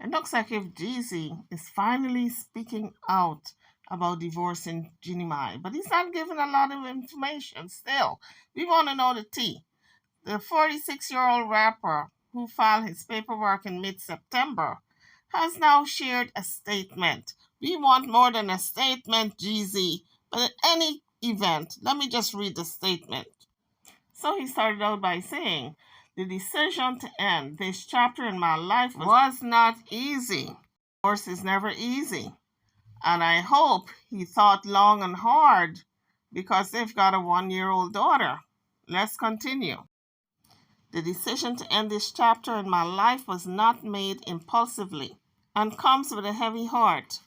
It looks like if Jeezy is finally speaking out about divorcing Ginny Mai, but he's not giving a lot of information still. We want to know the tea. The 46-year-old rapper who filed his paperwork in mid-September has now shared a statement. We want more than a statement, Jeezy, but at any event, let me just read the statement. So he started out by saying, the decision to end this chapter in my life was not easy. Divorce is never easy. And I hope he thought long and hard because they've got a 1-year-old daughter. Let's continue. The decision to end this chapter in my life was not made impulsively and comes with a heavy heart.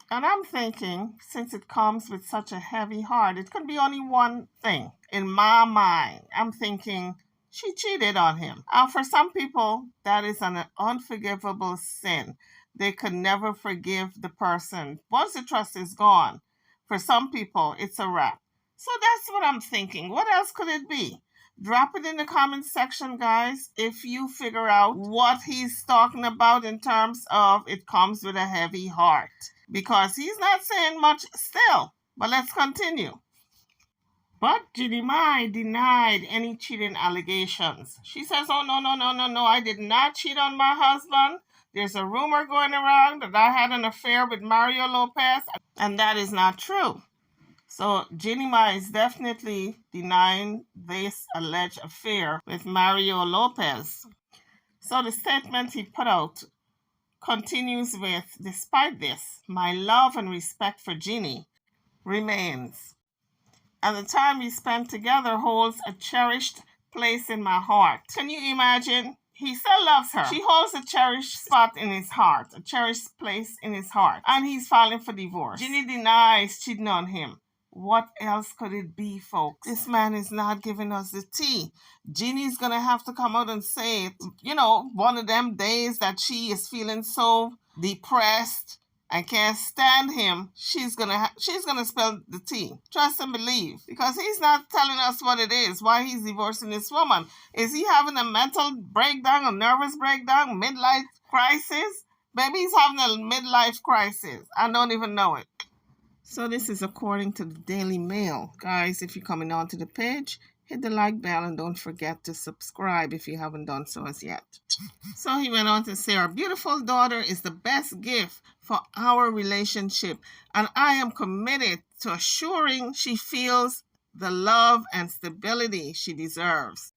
And I'm thinking, since it comes with such a heavy heart, it could be only one thing. In my mind, I'm thinking she cheated on him. And for some people, that is an unforgivable sin. They could never forgive the person. Once the trust is gone, for some people, it's a wrap. So that's what I'm thinking. What else could it be? Drop it in the comment section, guys, if you figure out what he's talking about in terms of it comes with a heavy heart. Because he's not saying much still. But let's continue. But Ginny Mai denied any cheating allegations. She says, oh, no, I did not cheat on my husband. There's a rumor going around that I had an affair with Mario Lopez, and that is not true. So Ginny Mai is definitely denying this alleged affair with Mario Lopez. So the statement he put out continues with, despite this, my love and respect for Ginny remains. And the time we spent together holds a cherished place in my heart. Can you imagine? He still loves her. She holds a cherished spot in his heart, a cherished place in his heart. And he's filing for divorce. Ginny denies cheating on him. What else could it be, folks? This man is not giving us the tea. Ginny's going to have to come out and say it. You know, one of them days that she is feeling so depressed and can't stand him, she's gonna spill the tea. Trust and believe. Because he's not telling us what it is, why he's divorcing this woman. Is he having a mental breakdown, a nervous breakdown, midlife crisis? Maybe he's having a midlife crisis. I don't even know it. So this is according to the Daily Mail. Guys, if you're coming onto the page, hit the like bell and don't forget to subscribe if you haven't done so as yet. So he went on to say, our beautiful daughter is the best gift for our relationship, and I am committed to assuring she feels the love and stability she deserves.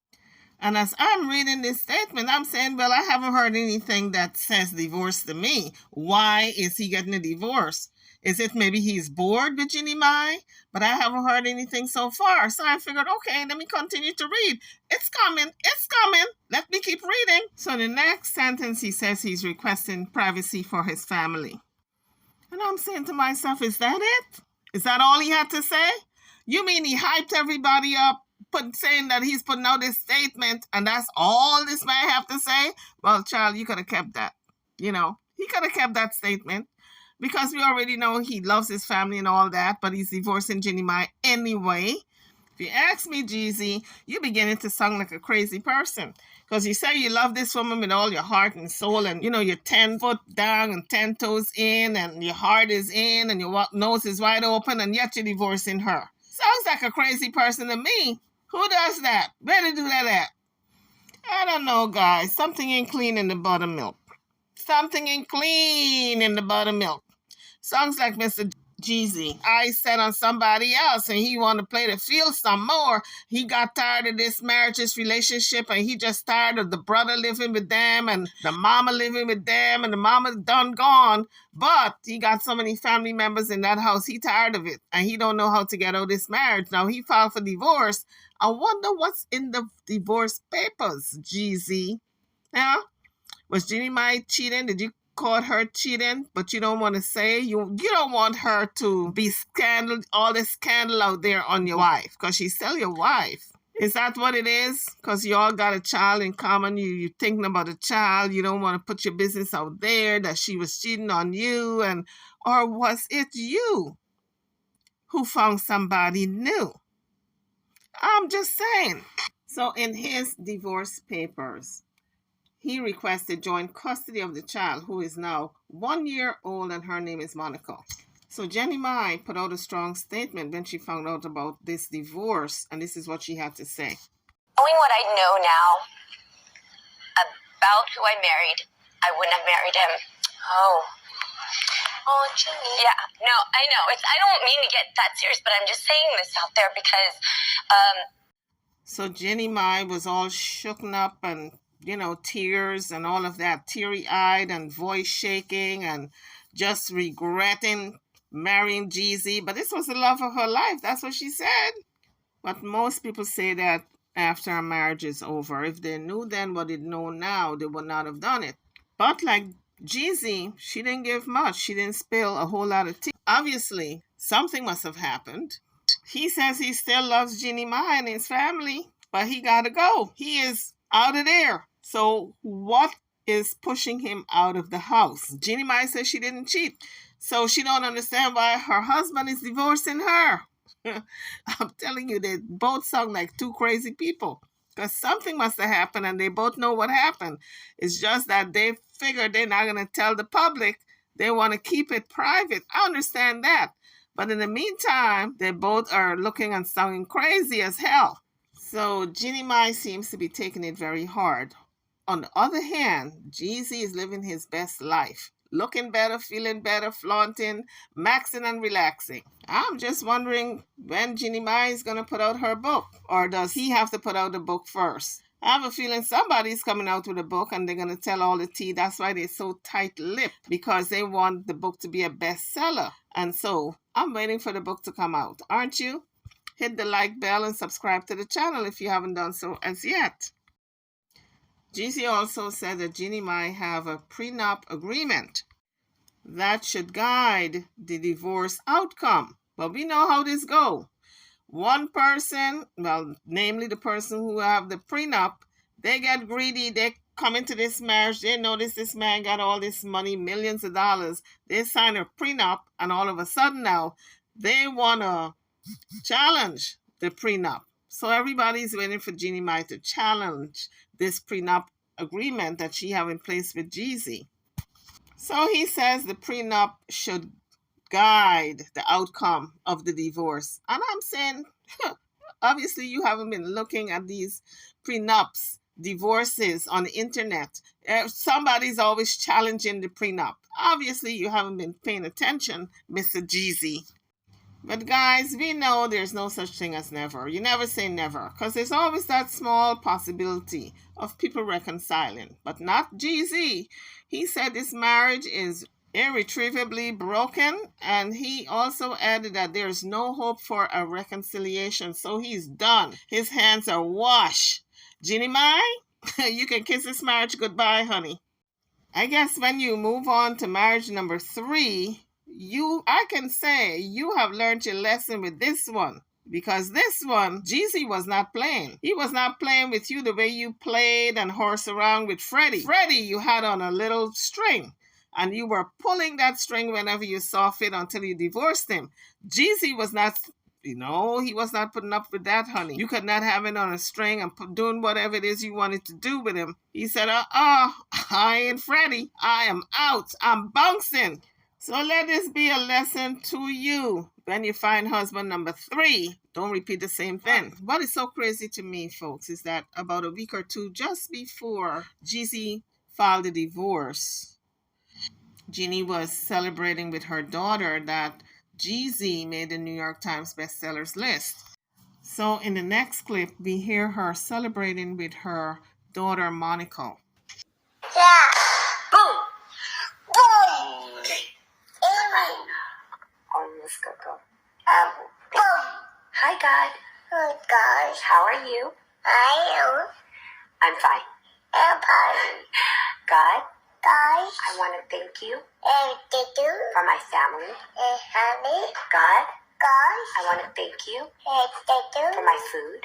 And as I'm reading this statement, I'm saying, well, I haven't heard anything that says divorce to me. Why is he getting a divorce? Is it maybe he's bored with Ginny Mai? But I haven't heard anything so far. So I figured, okay, let me continue to read. It's coming. Let me keep reading. So the next sentence, he says he's requesting privacy for his family. And I'm saying to myself, is that it? Is that all he had to say? You mean he hyped everybody up, saying that he's putting out this statement, and that's all this man have to say? Well, child, you could have kept that. You know, he could have kept that statement. Because we already know he loves his family and all that, but he's divorcing Ginny Mai anyway. If you ask me, Jeezy, you're beginning to sound like a crazy person. Because you say you love this woman with all your heart and soul, and, you know, you're 10 foot down and 10 toes in, and your heart is in, and your nose is wide open, and yet you're divorcing her. Sounds like a crazy person to me. Who does that? Where to do that at? I don't know, guys. Something ain't clean in the buttermilk. Something ain't clean in the buttermilk. Sounds like Mr. Jeezy. I said on somebody else, and he wanted to play the field some more. He got tired of this marriage, this relationship, and he just tired of the brother living with them and the mama living with them, and the mama's done gone. But he got so many family members in that house, he tired of it, and he don't know how to get out of this marriage. Now he filed for divorce. I wonder what's in the divorce papers, Jeezy. Yeah? Was Ginny Mai cheating? Did you caught her cheating, but you don't want to say? You don't want her to be all this scandal out there on your wife, because she's still your wife. Is that what it is? Because you all got a child in common. You're thinking about a child. You don't want to put your business out there that she was cheating on you. Or was it you who found somebody new? I'm just saying. So in his divorce papers, he requested joint custody of the child, who is now 1 year old, and her name is Monica. So Jenny Mai put out a strong statement when she found out about this divorce, and this is what she had to say. Knowing what I know now about who I married, I wouldn't have married him. Oh, Jenny. Yeah, no, I know. I don't mean to get that serious, but I'm just saying this out there because... So Jenny Mai was all shooken up and, tears and all of that, teary-eyed and voice shaking and just regretting marrying Jeezy. But this was the love of her life. That's what she said. But most people say that after a marriage is over. If they knew then what they know now, they would not have done it. But like Jeezy, she didn't give much. She didn't spill a whole lot of tea. Obviously, something must have happened. He says he still loves Jeannie Mai and his family, but he got to go. He is out of there. So what is pushing him out of the house? Jeannie Mai says she didn't cheat. So she don't understand why her husband is divorcing her. I'm telling you, they both sound like two crazy people. Because something must have happened and they both know what happened. It's just that they figured they're not going to tell the public. They want to keep it private. I understand that. But in the meantime, they both are looking and sounding crazy as hell. So Jeannie Mai seems to be taking it very hard. On the other hand, Jeezy is living his best life. Looking better, feeling better, flaunting, maxing and relaxing. I'm just wondering when Jeannie Mai is going to put out her book. Or does he have to put out the book first? I have a feeling somebody's coming out with a book and they're going to tell all the tea. That's why they're so tight-lipped, because they want the book to be a bestseller. And so I'm waiting for the book to come out. Aren't you? Hit the like bell and subscribe to the channel if you haven't done so as yet. Jeezy also said that Jeannie Mai have a prenup agreement that should guide the divorce outcome. But we know how this go. One person, well, namely the person who have the prenup, they get greedy. They come into this marriage. They notice this man got all this money, millions of dollars. They sign a prenup, and all of a sudden now, they want to challenge the prenup. So everybody's waiting for Jeannie Mai to challenge this prenup agreement that she have in place with Jeezy. So he says the prenup should guide the outcome of the divorce. And I'm saying, obviously you haven't been looking at these prenups, divorces on the internet. Somebody's always challenging the prenup. Obviously you haven't been paying attention, Mr. Jeezy. But guys, we know there's no such thing as never. You never say never, because there's always that small possibility of people reconciling. But not Jeezy. He said this marriage is irretrievably broken, and he also added that there's no hope for a reconciliation, so he's done. His hands are washed. Jeannie Mai, you can kiss this marriage goodbye, honey. I guess when you move on to marriage number 3, I can say you have learned your lesson with this one. Because this one, Jeezy was not playing. He was not playing with you the way you played and horsed around with Freddie. Freddie, you had on a little string. And you were pulling that string whenever you saw fit until you divorced him. Jeezy was not, he was not putting up with that, honey. You could not have it on a string and doing whatever it is you wanted to do with him. He said, I ain't Freddie. I am out. I'm bouncing. So let this be a lesson to you. When you find husband number 3, don't repeat the same thing. What is so crazy to me, folks, is that about a week or two just before Jeezy filed the divorce, Jeannie was celebrating with her daughter that Jeezy made the New York Times bestsellers list. So in the next clip, we hear her celebrating with her daughter, Monica. Yeah. Boom. Boom. Okay. Let's go. Boom. Hi, God. Hi, God. How are you? I'm fine. I'm fine. God. I want to thank you for my family. God. I want to thank you for my food.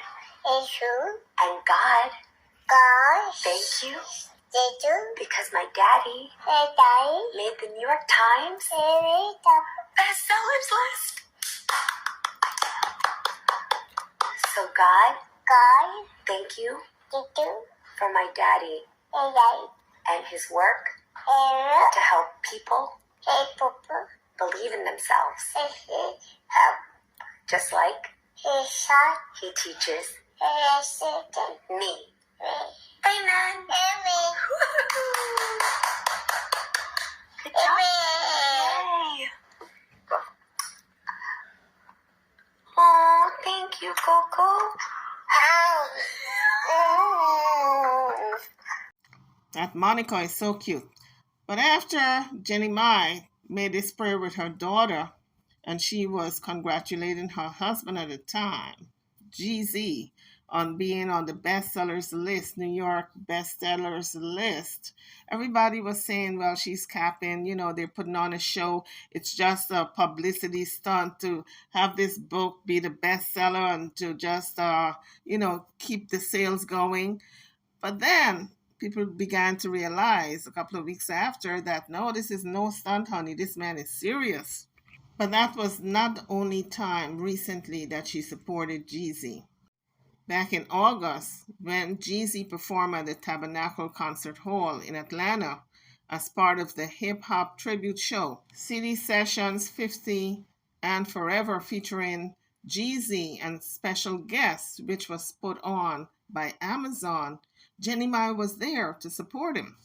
And God. Thank you. Because my daddy made the New York Times bestsellers list. So God, thank you for my daddy And his work to help people believe in themselves. Just like he teaches me. Amen. Good job. Yay. Oh, thank you, Coco. That Monica is so cute. But after Jenny Mai made this prayer with her daughter, and she was congratulating her husband at the time, Jeezy, on being on the bestsellers list, New York bestsellers list, everybody was saying, well, she's capping, they're putting on a show. It's just a publicity stunt to have this book be the bestseller and to just, keep the sales going. But then people began to realize a couple of weeks after that, no, this is no stunt, honey. This man is serious. But that was not the only time recently that she supported Jeezy. Back in August, when Jeezy performed at the Tabernacle Concert Hall in Atlanta as part of the hip hop tribute show, CD Sessions 50 and Forever, featuring Jeezy and special guests, which was put on by Amazon, Jenny Mai was there to support him.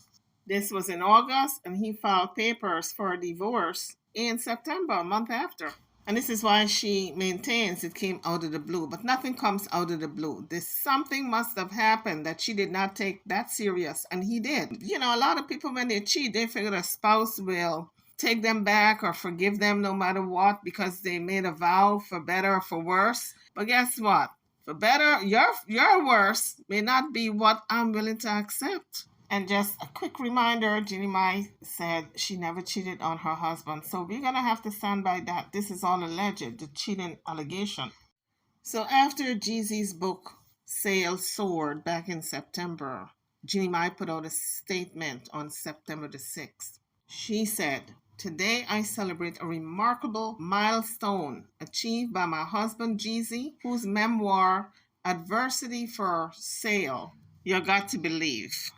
This was in August, and he filed papers for a divorce in September, a month after. And this is why she maintains it came out of the blue. But nothing comes out of the blue. Something must have happened that she did not take that serious, and he did. A lot of people, when they cheat, they figure a spouse will take them back or forgive them no matter what because they made a vow for better or for worse. But guess what? For better, your worse may not be what I'm willing to accept. And just a quick reminder, Jeannie Mai said she never cheated on her husband. So we're going to have to stand by that. This is all alleged, the cheating allegation. So after Jeezy's book sales soared back in September, Jeannie Mai put out a statement on September the 6th. She said, "Today I celebrate a remarkable milestone achieved by my husband Jeezy, whose memoir, Adversity for Sale, You Got to Believe,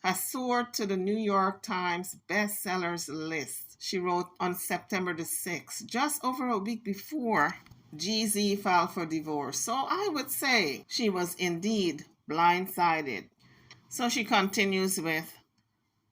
has soared to the New York Times bestsellers list," she wrote on September the 6th, just over a week before Jeezy filed for divorce. So I would say she was indeed blindsided. So she continues with,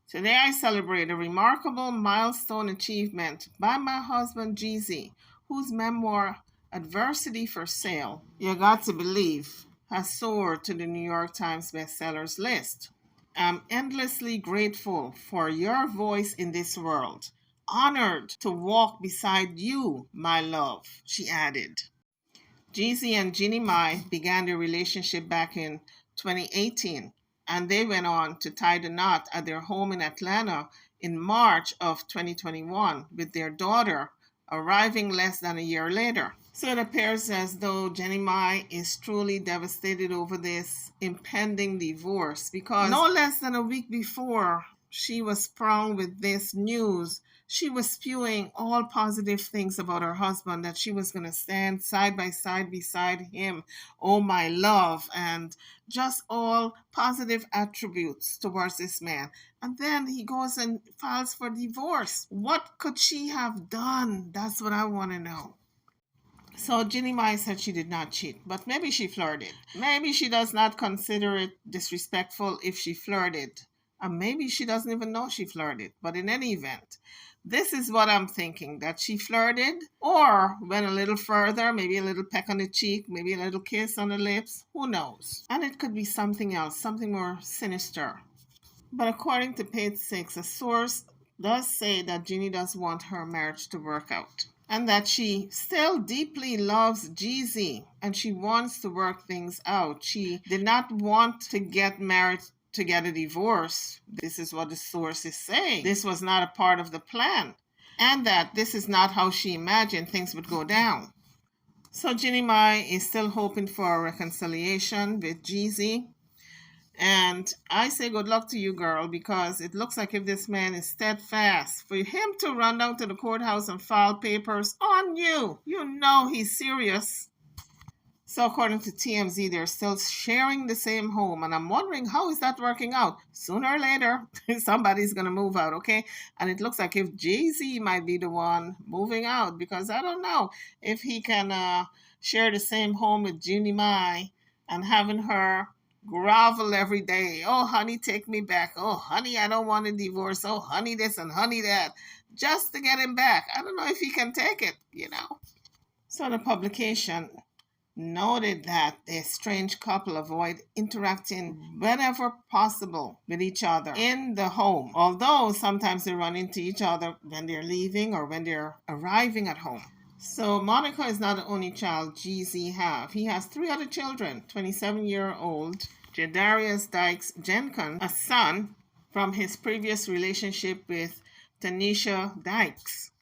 "Today I celebrate a remarkable milestone achievement by my husband Jeezy, whose memoir, Adversity for Sale, You Got to Believe, has soared to the New York Times bestsellers list. I'm endlessly grateful for your voice in this world. Honored to walk beside you, my love," she added. Jeezy and Jeannie Mai began their relationship back in 2018, and they went on to tie the knot at their home in Atlanta in March of 2021, with their daughter arriving less than a year later. So it appears as though Jenny Mai is truly devastated over this impending divorce, because no less than a week before she was sprung with this news, she was spewing all positive things about her husband, that she was going to stand side by side beside him, oh my love, and just all positive attributes towards this man. And then he goes and files for divorce. What could she have done? That's what I want to know. So Ginny Mai said she did not cheat, but maybe she flirted. Maybe she does not consider it disrespectful if she flirted. And maybe she doesn't even know she flirted. But in any event, this is what I'm thinking, that she flirted or went a little further, maybe a little peck on the cheek, maybe a little kiss on the lips. Who knows? And it could be something else, something more sinister. But according to page 6, a source does say that Ginny does want her marriage to work out, and that she still deeply loves Jeezy and she wants to work things out. She did not want to get married to get a divorce. This is what the source is saying. This was not a part of the plan, and that this is not how she imagined things would go down. So Ginny Mai is still hoping for a reconciliation with Jeezy. And I say good luck to you, girl, because it looks like if this man is steadfast, for him to run down to the courthouse and file papers on you, you know he's serious. So according to TMZ, they're still sharing the same home, and I'm wondering how is that working out. Sooner or later, somebody's gonna move out, okay? And it looks like if Jeezy might be the one moving out, because I don't know if he can share the same home with Jeannie Mai and having her grovel every day. Oh, honey, take me back. Oh, honey, I don't want a divorce. Oh, honey, this and honey that, just to get him back. I don't know if he can take it. So the publication noted that the estranged couple avoid interacting whenever possible with each other in the home, although sometimes they run into each other when they're leaving or when they're arriving at home. So Monica is not the only child Jeezy have. He has three other children: 27-year-old Jadarius Dykes Jenkins, a son from his previous relationship with Tanisha Dykes,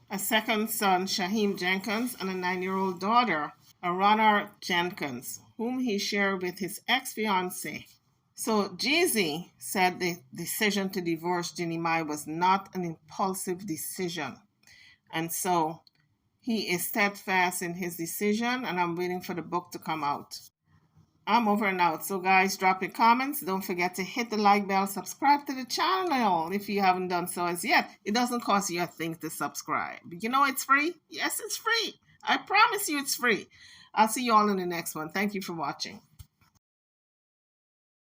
a second son, Shaheem Jenkins, and a 9-year-old daughter, Arana Jenkins, whom he shared with his ex-fiancée. So Jeezy said the decision to divorce Jeannie Mai was not an impulsive decision. And so he is steadfast in his decision, and I'm waiting for the book to come out. I'm over and out. So, guys, drop your comments. Don't forget to hit the like bell, subscribe to the channel if you haven't done so as yet. It doesn't cost you a thing to subscribe. You know it's free? Yes, it's free. I promise you it's free. I'll see you all in the next one. Thank you for watching.